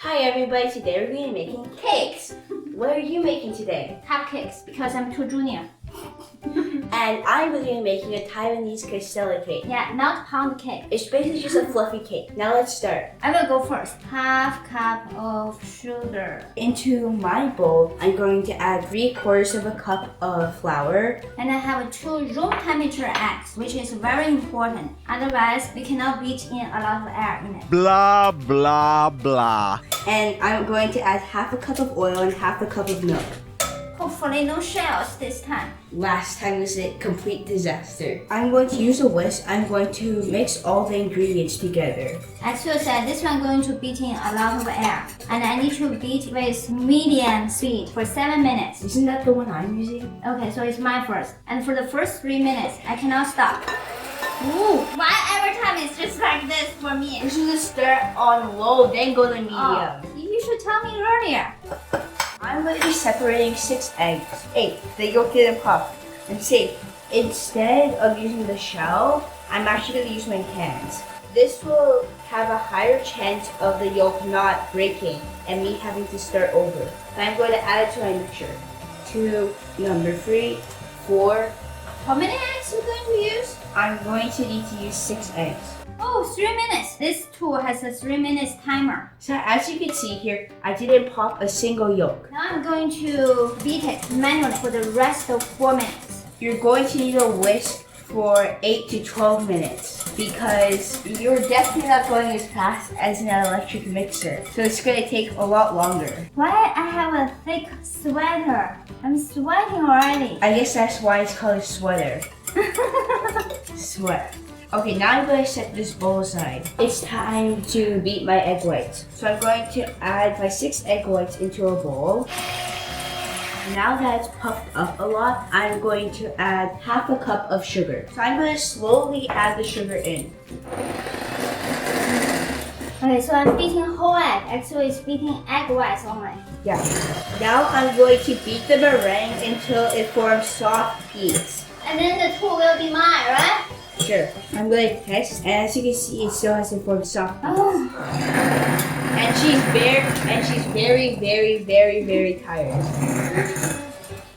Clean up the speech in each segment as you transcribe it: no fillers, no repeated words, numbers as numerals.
Hi everybody, today we're going to be making cakes. What are you making today? Cupcakes, because I'm too junior. And I'm going to be making a Taiwanese Castella Cake. Yeah, not pound cake. It's basically just a fluffy cake. Now let's start. I will go first. Half cup of sugar. Into my bowl, I'm going to add 3/4 of a cup of flour. And I have 2 room temperature eggs, which is very important. Otherwise, we cannot beat in a lot of air in it. Blah, blah, blah. And I'm going to add 1/2 cup of oil and 1/2 cup of milk. Hopefully no shells this time. Last time was a complete disaster. I'm going to use a whisk. I'm going to mix all the ingredients together. Xwill said this one going to beat in a lot of air. And I need to beat with medium speed for 7 minutes. Isn't that the one I'm using? Okay, so it's my first. And for the first 3 minutes, I cannot stop. Ooh, why every time it's just like this for me? You should just start on low, then go to medium. You should tell me earlier. I'm going to be separating 6 eggs. 8. The yolk didn't pop. And see, instead of using the shell, I'm actually going to use my hands. This will have a higher chance of the yolk not breaking and me having to start over. So I'm going to add it to my mixture. 2, number 3, 4. How many eggs are you going to use? I'm going to need to use 6 eggs. Oh, 3 minutes. This tool has a 3 minutes timer. So as you can see here, I didn't pop a single yolk. Now I'm going to beat it manually for the rest of 4 minutes. You're going to need a whisk for 8 to 12 minutes because you're definitely not going as fast as an electric mixer. So it's going to take a lot longer. Why I have a thick sweater? I'm sweating already. I guess that's why it's called a sweater. Sweat. Okay, now I'm going to set this bowl aside. It's time to beat my egg whites. So I'm going to add my 6 egg whites into a bowl. Now that it's puffed up a lot, I'm going to add 1/2 cup of sugar. So I'm going to slowly add the sugar in. Okay, so I'm beating whole egg. Actually, it's beating egg whites only. Yeah. Now I'm going to beat the meringue until it forms soft peaks. And then the tool will be mine, right? Sure. I'm going to test, and as you can see, it still hasn't formed soft peaks. Oh. And she's very tired.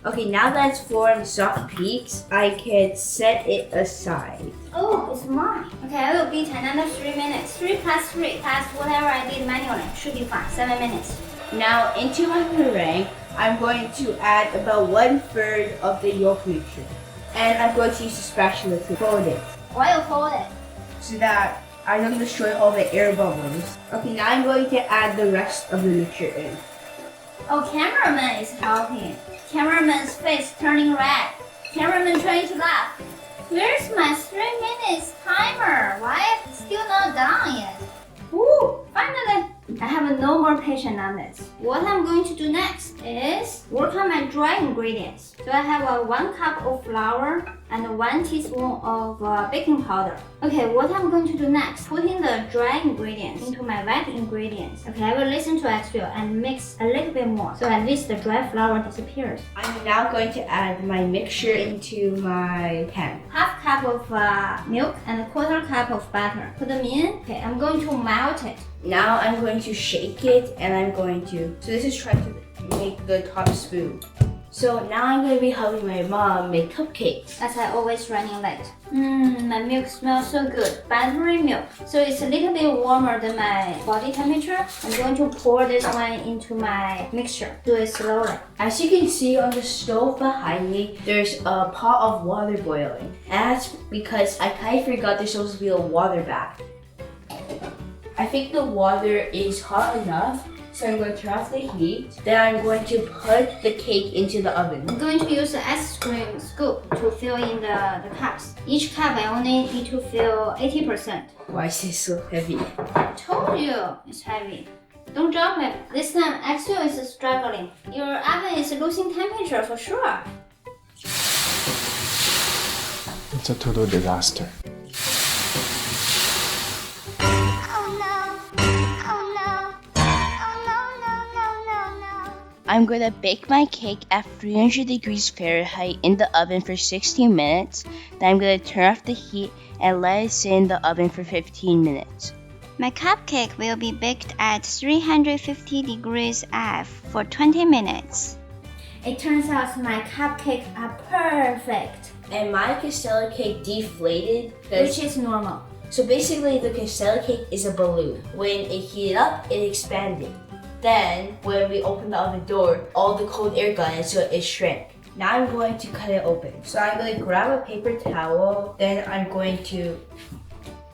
Okay, now that it's formed soft peaks, I can set it aside. Oh, it's mine. Okay, I will beat another 3 minutes. 3 plus 3 plus whatever I did manually. Should be fine. 7 minutes. Now, into my meringue, I'm going to add about 1/3 of the yolk mixture. And I'm going to use a spatula to fold it. Why you fold it? So that I don't destroy all the air bubbles. Okay, now I'm going to add the rest of the mixture in. Oh, cameraman is helping. Cameraman's face turning red. Cameraman trying to laugh. Where's my 3 minutes timer? Why it's still not done yet? Woo! Finally! I have no more patience on this. What I'm going to do next is work on my dry ingredients. So I have 1 cup of flour and 1 teaspoon of baking powder. Okay, what I'm going to do next, putting the dry ingredients into my wet ingredients. Okay, I will listen to Xwill and mix a little bit more so at least the dry flour disappears. I'm now going to add my mixture into my pan. 1/2 cup of milk and 1/4 cup of butter. Put them in. Okay, I'm going to melt it. Now I'm going to shake it and I'm going to, so this is trying to make the top smooth. So now I'm going to be helping my mom make cupcakes. As I always running late. My milk smells so good. Buttery milk. So it's a little bit warmer than my body temperature. I'm going to pour this one into my mixture. Do it slowly. As you can see on the stove behind me, there's a pot of water boiling. And that's because I kind of forgot there's supposed to be a water bath. I think the water is hot enough, so I'm going to turn off the heat. Then I'm going to put the cake into the oven. I'm going to use the ice cream scoop to fill in the cups. Each cup I only need to fill 80%. Why is this so heavy? I told you it's heavy. Don't drop it. This time Xwill is struggling. Your oven is losing temperature for sure. It's a total disaster. I'm going to bake my cake at 300 degrees Fahrenheit in the oven for 16 minutes. Then I'm going to turn off the heat and let it sit in the oven for 15 minutes. My cupcake will be baked at 350 degrees F for 20 minutes. It turns out my cupcakes are perfect, And my Castella cake deflated. which is normal. So basically, the Castella cake is a balloon. When it heated up, it expanded. Then, when we opened the oven door, all the cold air got in, so it shrank. Now I'm going to cut it open. So I'm going to grab a paper towel. Then I'm going to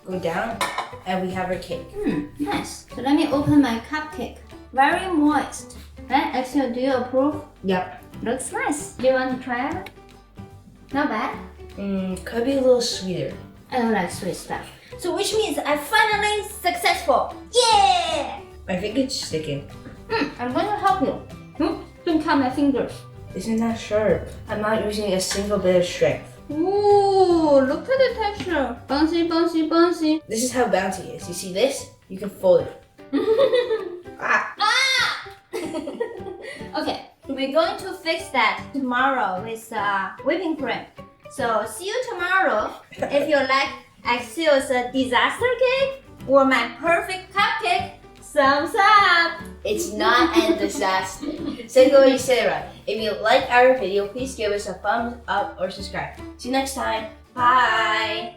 go down, and we have our cake. Nice. So let me open my cupcake. Very moist. Right, Axel, do you approve? Yep. Looks nice. Do you want to try it? Not bad. Could be a little sweeter. I don't like sweet stuff. So which means I'm finally successful. Yeah! I think it's sticking. I'm going to help you. Don't cut my fingers. Isn't that sharp? I'm not using a single bit of strength. Ooh, look at the texture. Bouncy, bouncy, bouncy. This is how bouncy it is. You see this? You can fold it. Ah! Okay, we're going to fix that tomorrow with whipping cream. So see you tomorrow. If you like Axel's disaster cake or my perfect cupcake, thumbs up. It's not a disaster. Secret Easy Cupcakes. If you like our video, please give us a thumbs up or subscribe. See you next time. Bye!